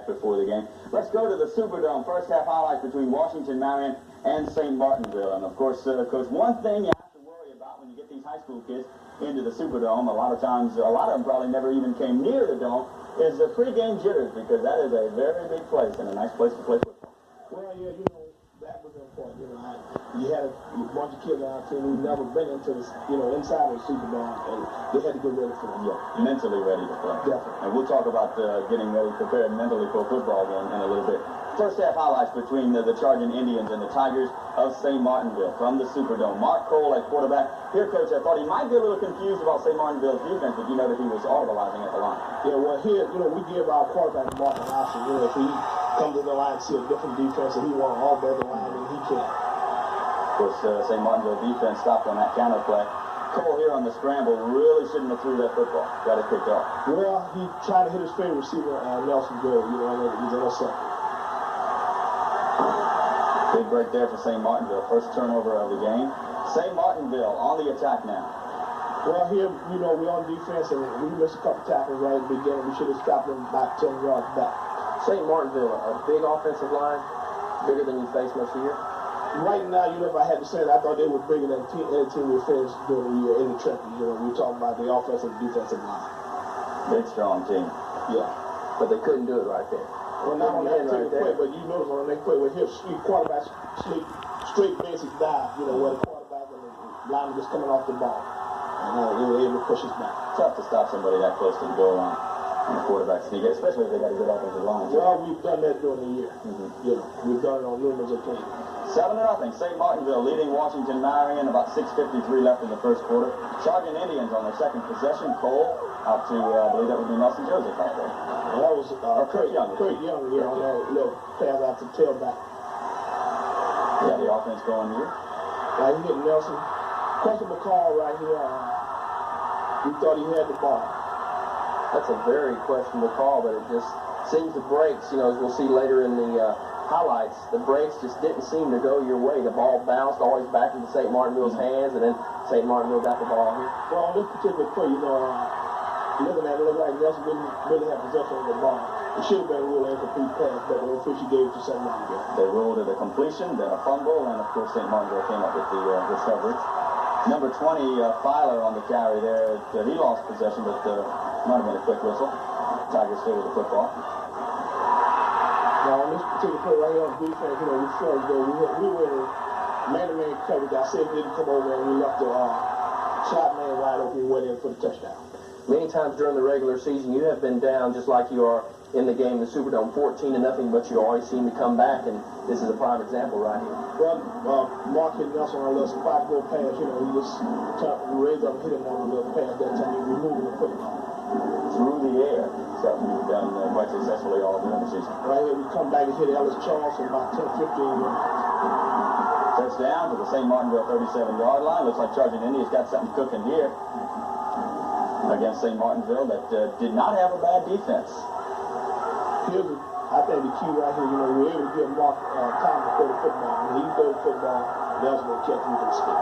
before the game. Let's go to the Superdome. First half highlights between Washington Marion and St. Martinville. And, of course, Coach, one thing you have to worry about when you get these high school kids into the Superdome, a lot of times, a lot of them probably never even came near the dome, is the pregame jitters, because that is a very big place and a nice place to play football. Well, yeah, that was important. You had a bunch of kids on our team who'd never been into this, inside of the Superdome, and they had to get ready for it. Yeah, mentally ready to play. Definitely. And we'll talk about getting ready, prepared mentally for a football game in a little bit. First half highlights between the Charging Indians and the Tigers of St. Martinville from the Superdome. Mark Cole at quarterback. Here, Coach, I thought he might be a little confused about St. Martinville's defense, but you know that he was audibilizing at the line. Yeah, well, here, we give our quarterback Mark an option. If he comes to the line and see a different defense and he wants all better line, then he can. Of course, St. Martinville defense stopped on that counter play. Cole here on the scramble really shouldn't have threw that football. Got it picked off. Well, he tried to hit his favorite receiver, Nelson Gill, and he's intercepted. Big break there for St. Martinville. First turnover of the game. St. Martinville on the attack now. Well, here, we're on defense, and we missed a couple tackles right at the beginning. We should have stopped them about 10 yards back. St. Martinville, a big offensive line, bigger than you faced most of the year? Right now, if I had to say it, I thought they were bigger than any team we faced during the year in the trenches. We're talking about the offensive and defensive line. Big, strong team. Yeah. But they couldn't do it right there. Well, not on that particular play, but you notice on the next play with his quarterback straight basic dive, where the quarterback and the lineman just coming off the ball. And they were able to push us back. Tough to stop somebody that close to the goal line and the quarterback sneak, especially if they got a good offensive line. Well, we've done that during the year. We've done it on numerous occasions. 7-0. St. Martinville leading Washington Marion. About 6:53 left in the first quarter. Charging Indians on their second possession. Cole out to, I believe that would be Nelson Joseph out there. Well, that was Kurt Young on that little pass out to tailback. Yeah, the offense going here. Right, he hit Nelson. Questionable call right here. We thought he had the ball. That's a very questionable call, but it just seems the breaks, as we'll see later in the highlights, the breaks just didn't seem to go your way. The ball bounced always back into St. Martinville's hands, and then St. Martinville got the ball here. Well, on this particular play, looking at it, it looked like Nelson didn't really have possession of the ball. It should have been a real incomplete pass, but the official gave it to St. Martinville. They ruled it a completion, then a fumble, and of course St. Martinville came up with the coverage. Number 20, Filer on the carry there. He lost possession, but might have been a quick whistle. Tigers still with the football. Now, on this particular play right here on defense, we felt as though we were in man-to-man coverage. I said didn't come over, and we left the shot man wide open. We went in for the touchdown. Many times during the regular season, you have been down just like you are in the game in the Superdome, 14-0, but you always seem to come back, and this is a prime example right here. Well, Mark hit Nelson on a little spot-go pass. He just raised up and hit him on a little pass that time. He was moving the football. Through the air. Something you've done quite successfully all during the season. Right here, we come back and hit Ellis Charleston about 10-15 yards. Touchdown to the St. Martinville 37-yard line. Looks like Charging Indians got something cooking here against St. Martinville that did not have a bad defense. I think the key right here, we were able to give Mark time to throw the football. When he throws the football, Nelson will catch him to the stick.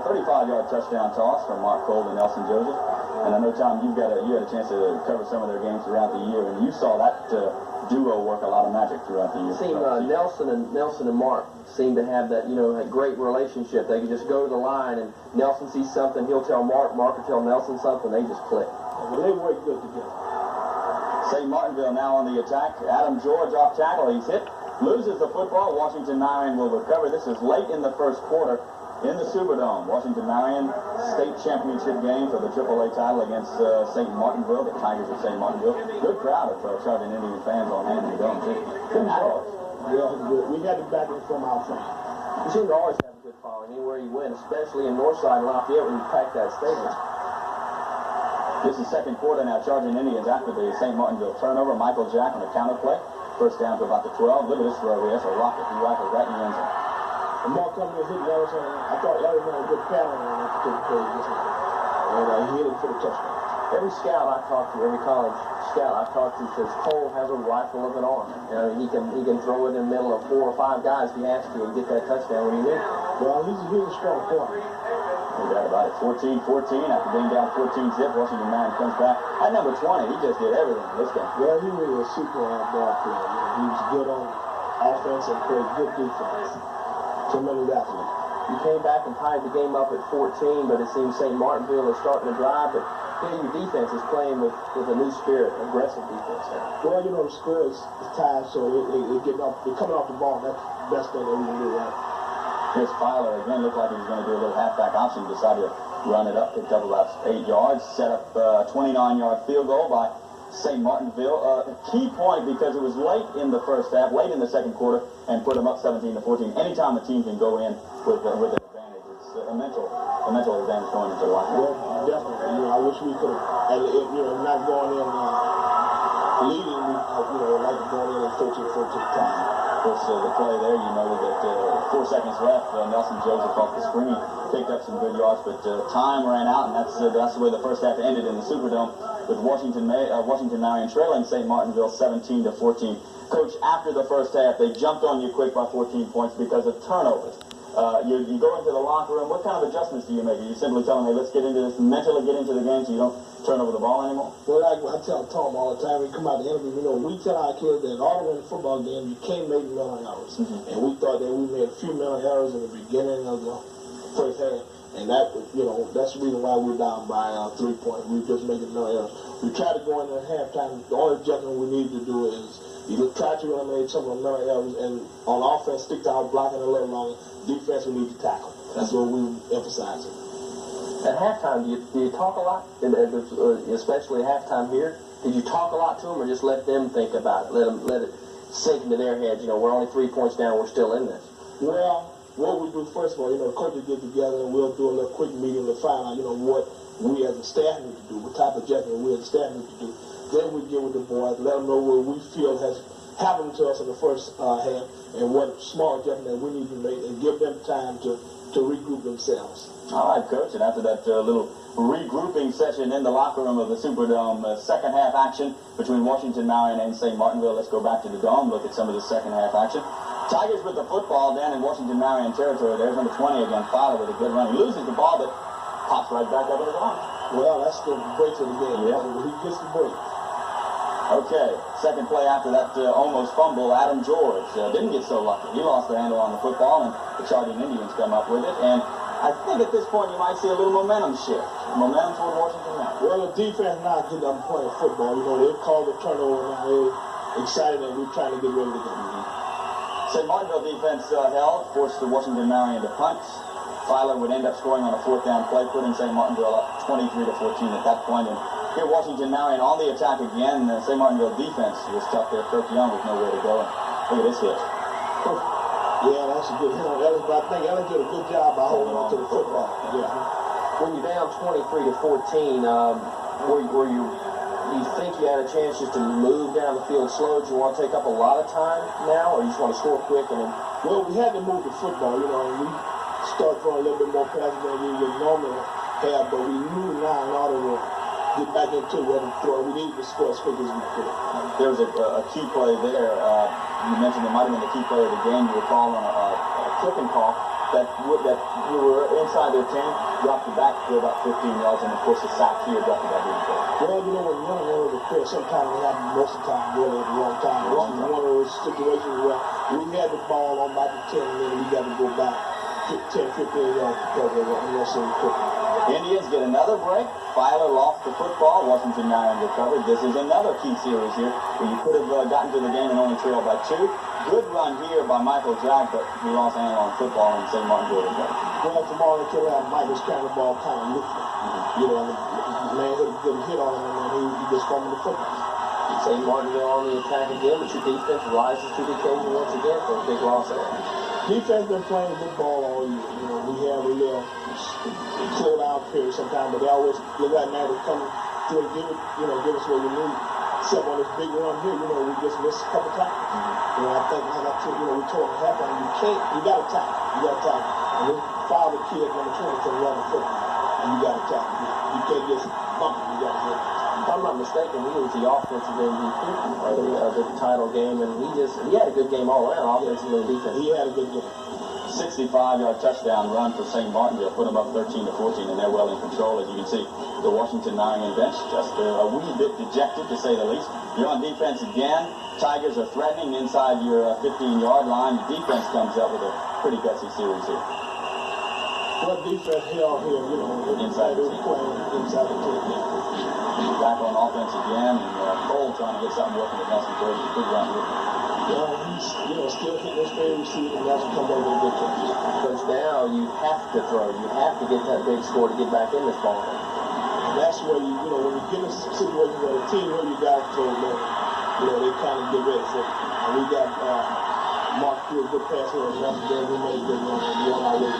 35-yard touchdown toss from Mark Cole to Nelson Joseph. And I know, Tom, you had a chance to cover some of their games throughout the year, and you saw that duo work a lot of magic throughout the year. Nelson and Mark seem to have that, a great relationship. They can just go to the line, and Nelson sees something, he'll tell Mark, Mark will tell Nelson something, they just click. Well, they work good together. St. Martinville now on the attack. Adam George off tackle. He's hit. Loses the football. Washington Marion will recover. This is late in the first quarter in the Superdome. Washington Marion state championship game for the AAA title against St. Martinville, the Tigers of St. Martinville. Good crowd of Charging Indian fans on hand in the dome, too. Yeah, we had the backing from our fans. You seem to always have a good following anywhere you went, especially in Northside and Lafayette when you pack that stadium. This is second quarter now. Charging Indians after the St. Martinville turnover. Michael Jack on the counter play. First down to about the 12. Look at this throw here. That's a rocket. He rifles right in the end zone. The Mark coming in hit Ellis on. I thought Ellis had a good pattern on that particular play. And he hit it for the touchdown. Every scout I talk to, every college scout I talk to says Cole has a rifle of an arm. He can throw it in the middle of 4 or 5 guys if he has to and get that touchdown when he needs it. Well, he's a strong corner. No doubt about it. 14-14 after being down 14 zip. Washington Marion comes back. At number 20, he just did everything in this game. Well, he was a super ball player. You know, he was good on offense and played good defense. Tremendous athlete. You came back and tied the game up at 14, but it seems St. Martinville is starting to drive. But here your defense is playing with a new spirit, aggressive defense now. Well, you know, the score is tied, so they're coming off the ball. That's the best thing that we can do, right? Here's Filer again. Looked like he was going to do a little halfback option. Decided to run it up, picked up about 8 yards. Set up a 29-yard field goal by St. Martinville. A key point because it was late in the first half, late in the second quarter, and put them up 17-14. Anytime a team can go in with an advantage, it's a mental advantage going into the locker room. Well, definitely. You know, I wish we could have, you know, not going in leading, like going in at 13-14 time. Of course, the play there, you know, with that 4 seconds left, Nelson Joseph off the screen picked up some good yards, but time ran out, and that's the way the first half ended in the Superdome, with Washington Marion trailing St. Martinville 17-14. Coach, after the first half, they jumped on you quick by 14 points because of turnovers. You go into the locker room. What kind of adjustments do you make? You simply tell them, hey, let's get into this, mentally get into the game so you don't turn over the ball anymore? Well, I tell Tom all the time, we come out the interview, you know, we tell our kids that in order to win a football game, you can't make mental errors. Mm-hmm. And we thought that we made a few mental errors in the beginning of the first half. And that, you know, that's the reason why we're down by 3 points. We're just making mental errors. We try to go in at halftime. The only adjustment we need to do is either try to eliminate some of the mental errors, and on offense, stick to our blocking a little longer. Defense, we need to tackle. That's what we emphasize. At halftime, do you talk a lot? Especially halftime here? Did you talk a lot to them, or just let them think about it? Let it sink into their heads. You know, we're only 3 points down. We're still in this. Well, what we do first of all, you know, coaches get together and we'll do a little quick meeting to find out, you know, what we as a staff need to do, what type of adjustment we as a staff need to do. Then we get with the boys, let them know what we feel has happened to us in the first half and what small adjustment we need to make, and give them time to regroup themselves. All right, Coach, and after that little regrouping session in the locker room of the Superdome, second half action between Washington Marion and St. Martinville. Let's go back to the Dome, look at some of the second half action. Tigers with the football down in Washington Marion territory. There's number 20 again, Filer with a good run. He loses the ball, but pops right back up in his arms. Well, that's the break of the game. Yeah. He gets the break. Okay, second play after that almost fumble, Adam George didn't get so lucky. He lost the handle on the football, and the Chardon Indians come up with it. And I think at this point you might see a little momentum shift. Momentum toward Washington now. Well, the defense now getting up and playing football. You know, they've called the turnover now. They're excited and we're trying to get ready to go. St. Martinville defense held, forced the Washington Marion to punt. Filer would end up scoring on a fourth down play, putting St. Martinville up 23-14 at that point. And here Washington Marion on the attack again. St. Martinville defense was tough there. Kirk Young with nowhere to go. And look at this hit. Yeah, that's a good hit on Ellis, but I think Ellis did a good job by holding on to the football. Yeah. When you're down 23-14, were you think you had a chance just to move down the field slow? Do you want to take up a lot of time now, or you just want to score quick and then? Well, we had to move the football, you know, and we started throwing a little bit more passes than we would normally have, but we knew now in order to get back into it and throw, we needed to score as quick as we could. There was a key play there. You mentioned it might have been the key play of the game. You were calling on a kicking call that you were inside their 10, dropped it back to about 15 yards, and of course the sack here dropped it back even further. Well, you know, when you're running over the field, sometimes it happens most of the time really at the wrong time. This is one of those situations where we had the ball on about the 10, and then we got to go back 10, 15 yards because of an unnecessary quick. Indians get another break. Filer lost the football. Washington Marion recovered. This is another key series here where you could have gotten to the game and only trailed by 2. Good run here by Michael Jack, but he lost handle on football and St. Martinville again. Well, tomorrow they killed out Michael's carrying the ball kind of lifted. You know, and the man didn't hit on him, and then he just fumbled the football. St. Martinville on the attack again, but your defense rises to the occasion once again for a big loss there. Defense been playing good ball all year. You know, we have a little slow down period sometimes, but they always look like man to come through and give us what we need. Except on this big run here, you know, we just missed a couple times. You know, I think we told him halftime, you got to tackle. You got to tackle. And we fouled the kid at number 20 to run the football. And you got to tackle. You can't just bump him. You got to hit him. If I'm not mistaken, he was the offensive MVP of the title game, and he had a good game all around, offensively and defense. He had a good game. 65-yard touchdown run for St. Martinville, put them up 13-14, and they're well in control. As you can see, the Washington Marion bench just a wee bit dejected, to say the least. You're on defense again. Tigers are threatening inside your 15-yard line. The defense comes up with a pretty gutsy series here. What defense held here, you know, Inside the team. playing inside the team. Back on offense again, and Cole trying to get something working with Nelson George. He could run with him. He's, you know, still hitting his favorite receiver, and that's come over with a good catch. Because now you have to throw. You have to get that big score to get back in this ball game. That's where you know, when you get in a situation where the team where you got to throw, you know, they kind of get ready for it. And we got Mark threw a good pass here, and that's there. We made a good run, and we're on our way.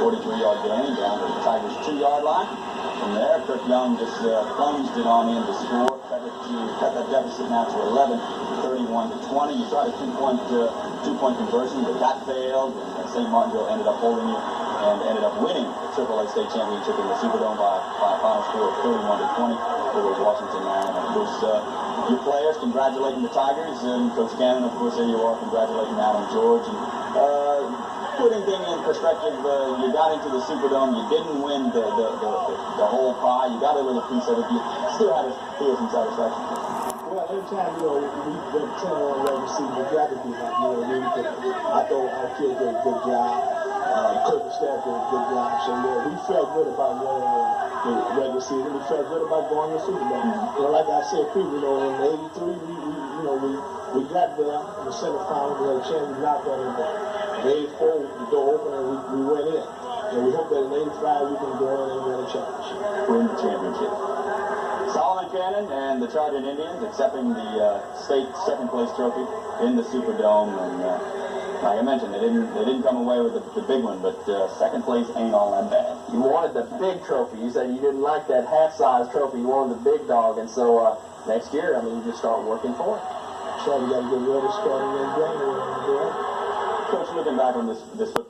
43-yard gain down to the Tigers' 2-yard line. From there, Kirk Young just plunged it on in to score. Cut that deficit now to 11, 31-20. You tried a two-point conversion, but that failed. And St. Martinville ended up holding it and ended up winning the AAA state championship in the Superdome by a final score of 31-20 over Washington Marion. Of course, your players congratulating the Tigers, and Coach Cannon, of course, there you are, congratulating Adam George. And, putting things in perspective, you got into the Superdome, you didn't win the whole pie, you got a little piece of it, you still had to feel some satisfaction. Well, every time, you know, we went 10 on regular season, we got to be happy. You know, I thought our kids did a good job. Coach staff did a good job. So, yeah, we felt good about winning the regular season. We felt good about going to the Superdome. You know, like I said, people, you know, in '83, we got there in the semifinals, we had a chance to knock on it, but in '84, the door opened and we went in. And we hope that in '85 we can go in and win a championship. Win the championship. Solomon Cannon and the Charging Indians accepting the state second-place trophy in the Superdome. And like I mentioned, they didn't come away with the big one, but second place ain't all that bad. You wanted the big trophy. You said you didn't like that half-size trophy. You wanted the big dog. And so next year, I mean, you just start working for it. So we got to get ready starting in January. Coach, looking back on this football.